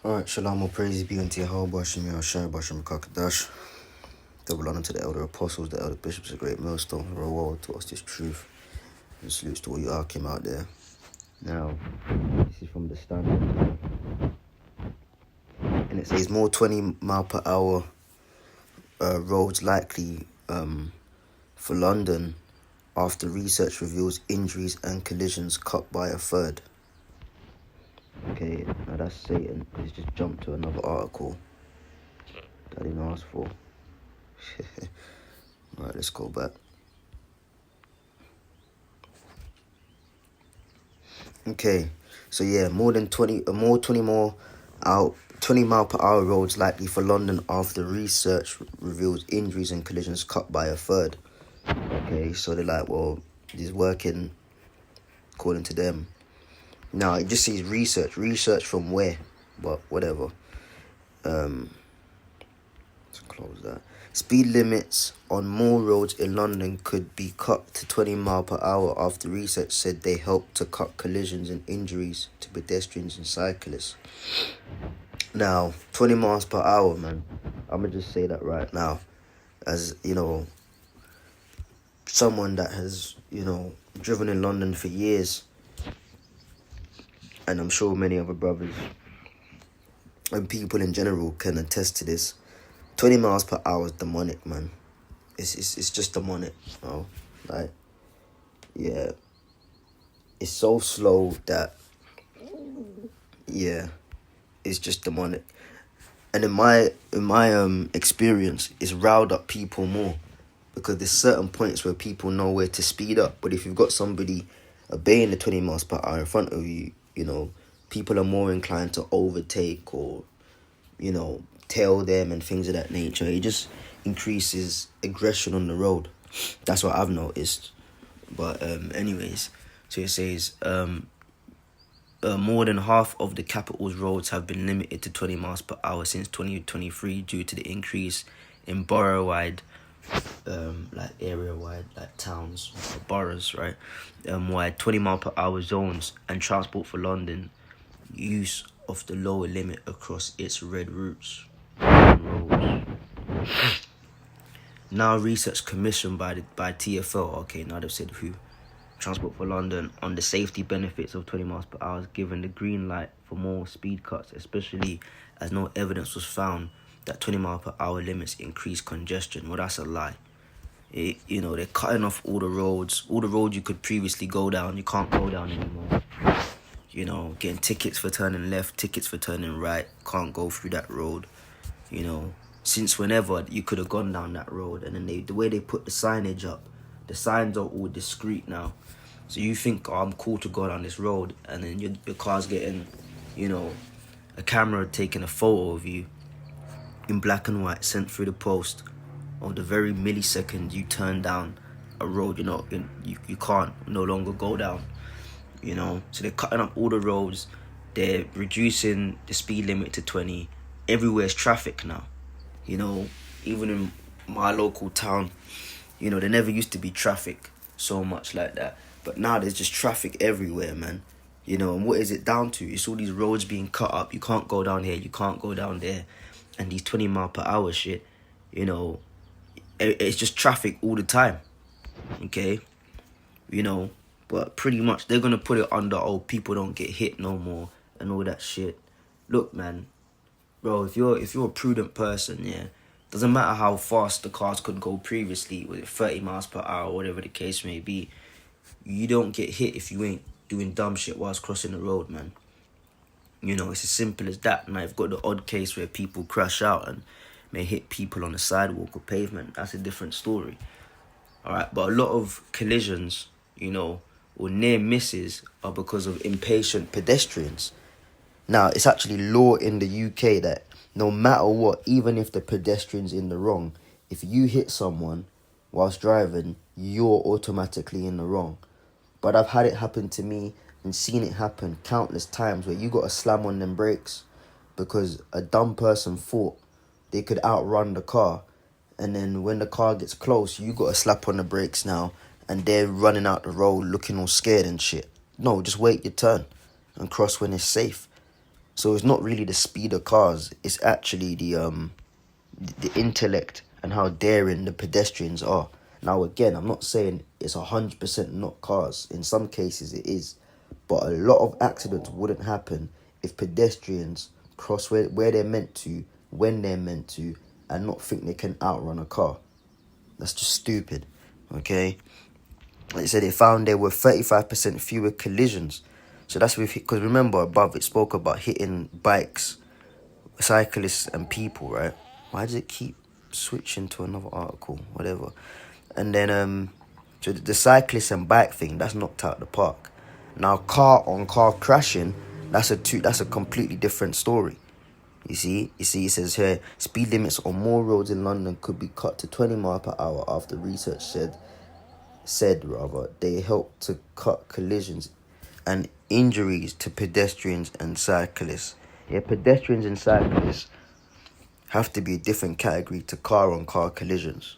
Alright, shalom, all praise be unto Yahweh, Hashem Yahushua, Bashem Kakadash. Double honor to the elder apostles, the elder bishops, the great millstone, reward to us this truth. And salutes to all you Akim out there. Now, this is from the Standard. And it says more 20 mile per hour roads likely for London after research reveals injuries and collisions cut by a third. Okay, now that's Satan. He's just jumped to another article that I didn't ask for. Alright, let's go back. Okay, so yeah, more 20 mile per hour roads likely for London after research reveals injuries and collisions cut by a third. Okay, so they're like, well, this working according to them. Now it just says research from where, but whatever. Let's close that. Speed limits on more roads in London could be cut to 20 mile per hour after research said they help to cut collisions and injuries to pedestrians and cyclists. Now, 20 miles per hour, man. I'm going to just say that right now. As, someone that has, driven in London for years. And I'm sure many other brothers and people in general can attest to this. 20 miles per hour is demonic, man. It's just demonic, Like, yeah. It's so slow that, yeah, it's just demonic. And in my experience, it's riled up people more. Because there's certain points where people know where to speed up. But if you've got somebody obeying the 20 miles per hour in front of you, people are more inclined to overtake or, tail them and things of that nature. It just increases aggression on the road. That's what I've noticed. But anyways, so it says more than half of the capital's roads have been limited to 20 miles per hour since 2023 due to the increase in borough-wide, like area-wide, like towns or boroughs, right? Wide 20 mile per hour zones and Transport for London use of the lower limit across its red routes. Now research commissioned by TfL, okay, now they've said who, Transport for London, on the safety benefits of 20 miles per hour has given the green light for more speed cuts, especially as no evidence was found that 20 mile per hour limits increase congestion. Well, that's a lie. They're cutting off all the roads you could previously go down, you can't go down anymore. Getting tickets for turning left, tickets for turning right, can't go through that road. Since whenever you could have gone down that road, and then the way they put the signage up, the signs are all discreet now. So you think, I'm cool to go down this road, and then your car's getting, a camera taking a photo of you in black and white sent through the post of the very millisecond you turn down a road, you can't no longer go down, So they're cutting up all the roads, they're reducing the speed limit to 20. Everywhere's traffic now, even in my local town, there never used to be traffic so much like that. But now there's just traffic everywhere, man. And what is it down to? It's all these roads being cut up. You can't go down here, you can't go down there. And these 20 mile per hour shit, it's just traffic all the time. Okay? But pretty much they're going to put it under, people don't get hit no more and all that shit. Look, man, bro, if you're a prudent person, yeah, doesn't matter how fast the cars could go previously, with 30 miles per hour, whatever the case may be, you don't get hit if you ain't doing dumb shit whilst crossing the road, man. It's as simple as that. Now, you've got the odd case where people crash out and may hit people on the sidewalk or pavement. That's a different story. All right, but a lot of collisions, or near misses are because of impatient pedestrians. Now, it's actually law in the UK that no matter what, even if the pedestrian's in the wrong, if you hit someone whilst driving, you're automatically in the wrong. But I've had it happen to me and seen it happen countless times where you got to slam on them brakes because a dumb person thought they could outrun the car. And then when the car gets close, you got to slap on the brakes now and they're running out the road looking all scared and shit. No, just wait your turn and cross when it's safe. So it's not really the speed of cars. It's actually the intellect and how daring the pedestrians are. Now again, I'm not saying it's 100% not cars. In some cases it is. But a lot of accidents wouldn't happen if pedestrians cross where they're meant to, when they're meant to, and not think they can outrun a car. That's just stupid, okay? Like I said, they found there were 35% fewer collisions. So that's because remember above it spoke about hitting bikes, cyclists, and people, right? Why does it keep switching to another article? Whatever. And then so the cyclist and bike thing, that's knocked out the park. Now car on car crashing, that's a completely different story. You see, it says here, speed limits on more roads in London could be cut to 20 miles per hour after research said they helped to cut collisions and injuries to pedestrians and cyclists. Yeah, pedestrians and cyclists have to be a different category to car on car collisions.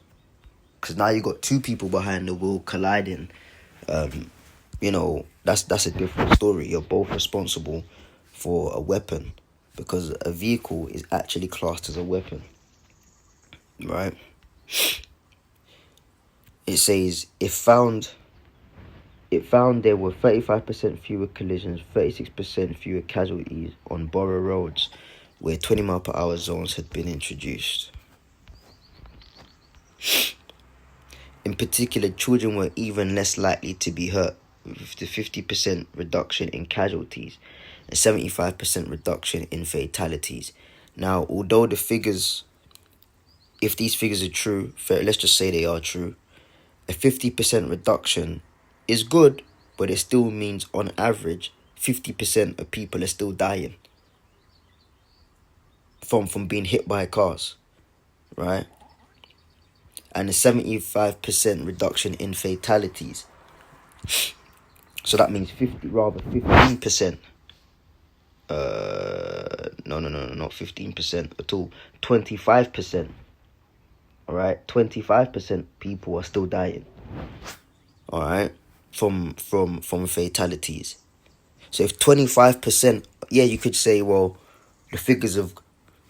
Because now you got two people behind the wheel colliding. That's a different story. You're both responsible for a weapon, because a vehicle is actually classed as a weapon, right? It says it found there were 35% fewer collisions, 36% fewer casualties on borough roads where 20 mile per hour zones had been introduced. In particular, children were even less likely to be hurt, with the 50% reduction in casualties and 75% reduction in fatalities. Now, although the figures, if these figures are true, let's just say they are true, a 50% reduction is good, but it still means on average 50% of people are still dying from being hit by cars, right? And a 75% reduction in fatalities. So that means 15%. No, not 15% at all. 25%. All right, 25% people are still dying. All right, from fatalities. So if 25%, yeah, you could say, well, the figures have,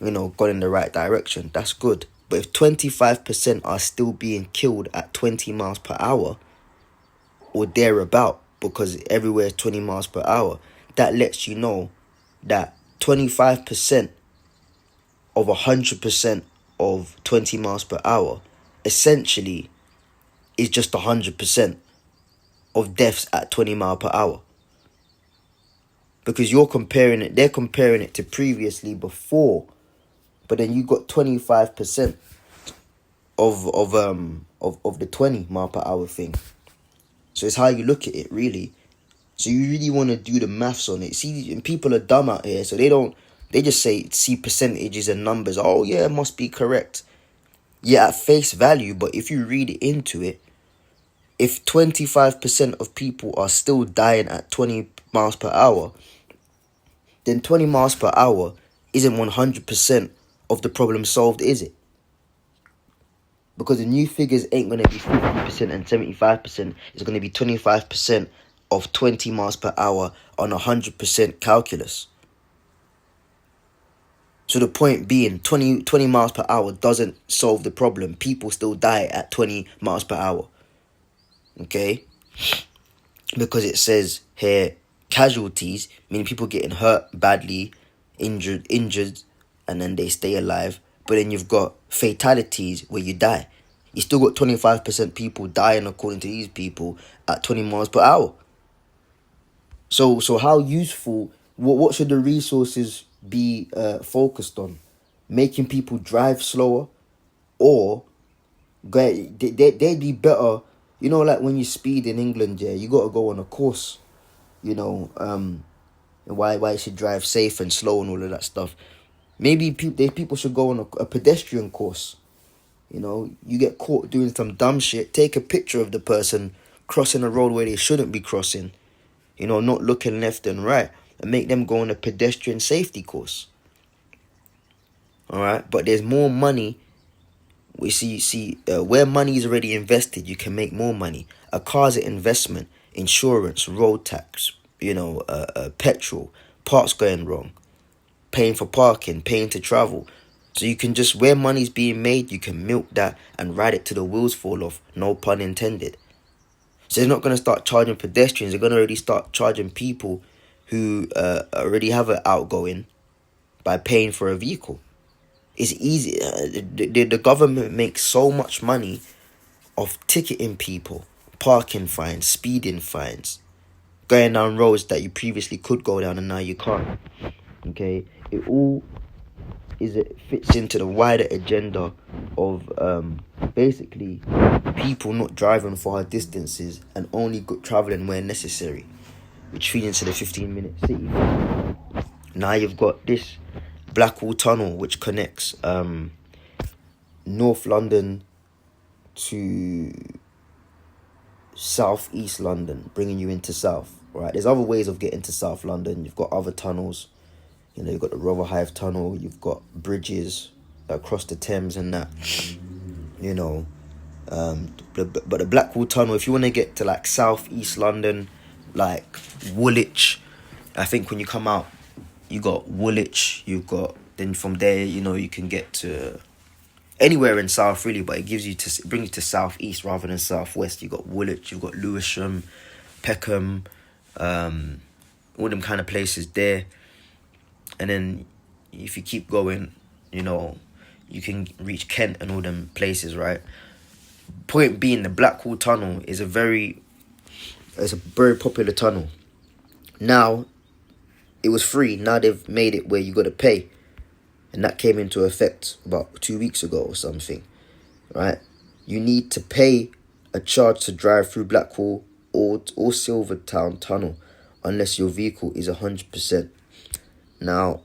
gone in the right direction. That's good. But if 25% are still being killed at 20 miles per hour or thereabout, because everywhere is 20 miles per hour, that lets you know that 25% of 100% of 20 miles per hour essentially is just 100% of deaths at 20 miles per hour. Because they're comparing it to previously before, but then you got 25% of the 20 mile per hour thing. So it's how you look at it, really. So you really want to do the maths on it. See, and people are dumb out here, so they just see percentages and numbers. Oh yeah, it must be correct. Yeah, at face value, but if you read into it, if 25% of people are still dying at 20 miles per hour, then 20 miles per hour isn't 100% of the problem solved, is it? Because the new figures ain't going to be 50% and 75%. It's going to be 25% of 20 miles per hour on 100% calculus. So the point being, 20 miles per hour doesn't solve the problem. People still die at 20 miles per hour. Okay? Because it says here, casualties, meaning people getting hurt badly, injured, and then they stay alive. But then you've got fatalities where you die. You still got 25% people dying, according to these people, at 20 miles per hour. So how useful, what should the resources be focused on? Making people drive slower, or they'd be better, like when you speed in England, yeah, you got to go on a course, why you should drive safe and slow and all of that stuff. Maybe people should go on a pedestrian course. You get caught doing some dumb shit, take a picture of the person crossing a road where they shouldn't be crossing, not looking left and right, and make them go on a pedestrian safety course. All right, but there's more money. We see where money is already invested, you can make more money. A car's an investment, insurance, road tax, petrol, parts going wrong. paying for parking, paying to travel. So you can just, where money's being made, you can milk that and ride it till the wheels fall off. No pun intended. So they're not going to start charging pedestrians. They're going to already start charging people who already have an outgoing by paying for a vehicle. It's easy. The government makes so much money off ticketing people, parking fines, speeding fines, going down roads that you previously could go down and now you can't. Okay, it fits into the wider agenda of basically people not driving far distances and only traveling where necessary, which feeds into the 15-minute city. Now you've got this Blackwall Tunnel, which connects North London to South East London, bringing you into South. Right, there's other ways of getting to South London. You've got other tunnels. You've got the Rotherhithe Tunnel. You've got bridges across the Thames and that. But the Blackwall Tunnel, if you want to get to like South East London, like Woolwich, I think when you come out, you got Woolwich. You've got, then from there, you can get to anywhere in South really, but it brings you to South East rather than South West. You got Woolwich. You've got Lewisham, Peckham, all them kind of places there. And then if you keep going, you can reach Kent and all them places, right? Point being, the Blackwall Tunnel is a very popular tunnel. Now, it was free. Now they've made it where you got to pay. And that came into effect about 2 weeks ago or something, right? You need to pay a charge to drive through Blackwall or Silvertown Tunnel unless your vehicle is 100%. Now,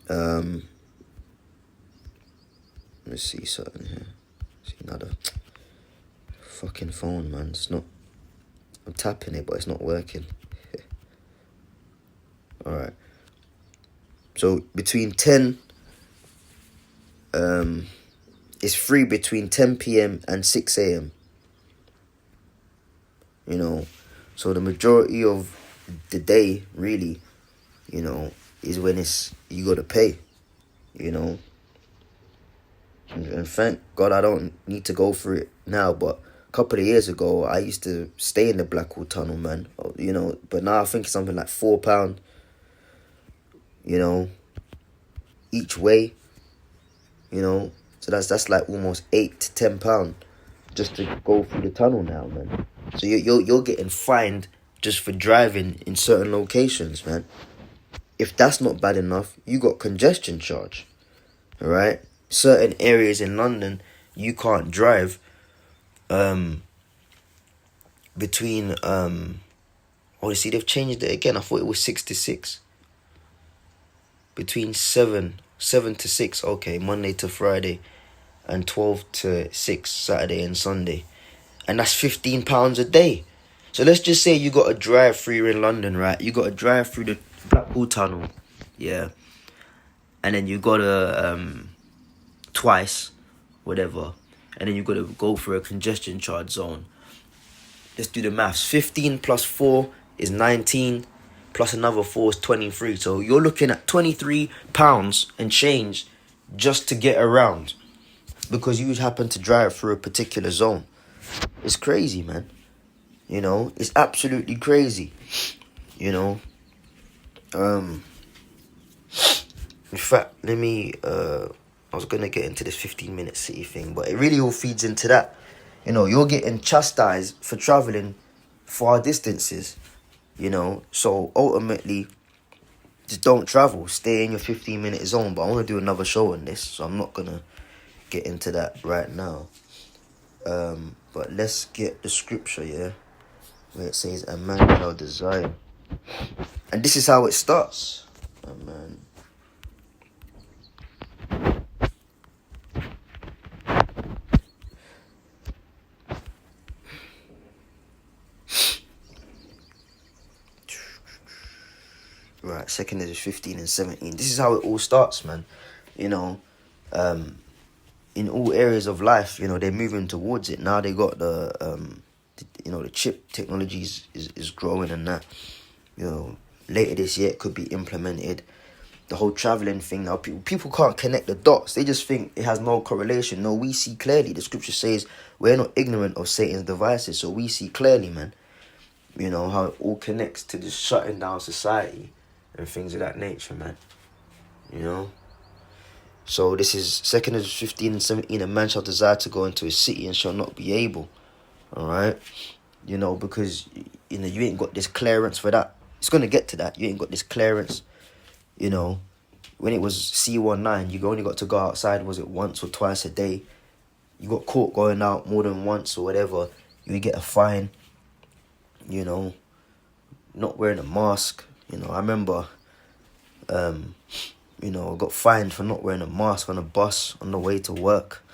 let me see something here. See another fucking phone, man. It's not. I'm tapping it, but it's not working. All right. So between 10, it's free between 10 p.m. and 6 a.m. So the majority of the day, really, is when you got to pay, And thank God I don't need to go through it now, but a couple of years ago, I used to stay in the Blackwall Tunnel, man, but now I think it's something like £4, each way, so that's like almost £8 to £10 just to go through the tunnel now, man. So you're getting fined just for driving in certain locations, man. If that's not bad enough, you got congestion charge, all right? Certain areas in London, you can't drive between you see, they've changed it again. I thought it was 6 to 6. Between 7 to 6, okay, Monday to Friday, and 12 to 6, Saturday and Sunday. And that's £15 a day. So let's just say you got to drive through in London, right? You got to drive through the Blackwall Tunnel, yeah. And then you got to, twice, whatever. And then you got to go for a congestion charge zone. Let's do the maths. 15 plus 4 is 19. Plus another 4 is 23. So you're looking at £23 and change just to get around, because you happen to drive through a particular zone. It's crazy, man. It's absolutely crazy. In fact, let me, I was going to get into this 15-minute city thing, but it really all feeds into that. You're getting chastised for traveling far distances, so ultimately, just don't travel. Stay in your 15-minute zone. But I want to do another show on this, so I'm not going to get into that right now. But let's get the scripture, yeah, where it says, a man shall desire. And this is how it starts. Amen. Right, 2 Ezra 15 and 17. This is how it all starts, man. In all areas of life, they're moving towards it. Now they got the chip technology is growing and that. later this year it could be implemented. The whole traveling thing now, people can't connect the dots. They just think it has no correlation. No, we see clearly. The scripture says we're not ignorant of Satan's devices, so we see clearly, man. You know, how it all connects to just shutting down society and things of that nature, man. You know? So this is 2 Corinthians 15 and 17. A man shall desire to go into a city and shall not be able. Alright? You know, because, you know, you ain't got this clearance for that. It's going to get to that. You ain't got this clearance. You know, when it was C19, you only got to go outside, was it once or twice a day? You got caught going out more than once or whatever, you would get a fine. You know, not wearing a mask. You know, I remember, you know, I got fined for not wearing a mask on a bus on the way to work.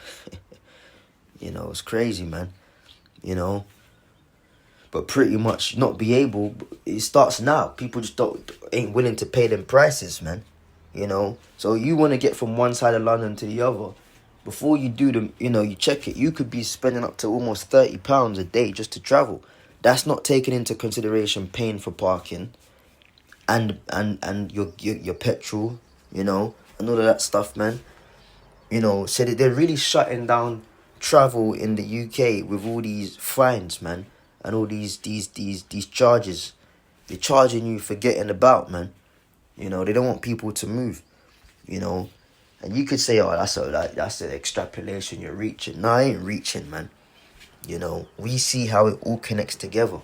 You know, it's crazy, man. You know, but pretty much not be able, it starts now. People just ain't willing to pay them prices, man. You know, so you want to get from one side of London to the other. Before you do them, you know, you check it, you could be spending up to almost £30 a day just to travel. That's not taking into consideration paying for parking and your petrol, you know, and all of that stuff, man. You know, so that they're really shutting down travel in the UK with all these fines, man, and all these charges. They're charging you for getting about, man. You know, they don't want people to move, you know. And you could say, oh, that's an extrapolation you're reaching. No, I ain't reaching, man. You know, we see how it all connects together.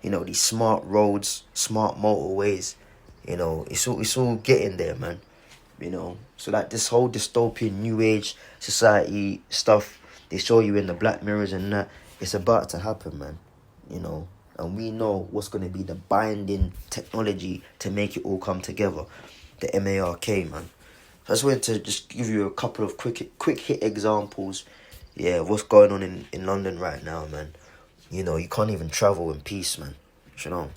You know, these smart roads, smart motorways, you know, it's all getting there, man. You know, so like this whole dystopian new age society stuff they show you in the Black Mirrors and that, it's about to happen, man. You know, and we know what's going to be the binding technology to make it all come together. The MARK, man. So I just wanted to just give you a couple of quick hit examples, yeah, of what's going on in London right now, man. You know, you can't even travel in peace, man. You know.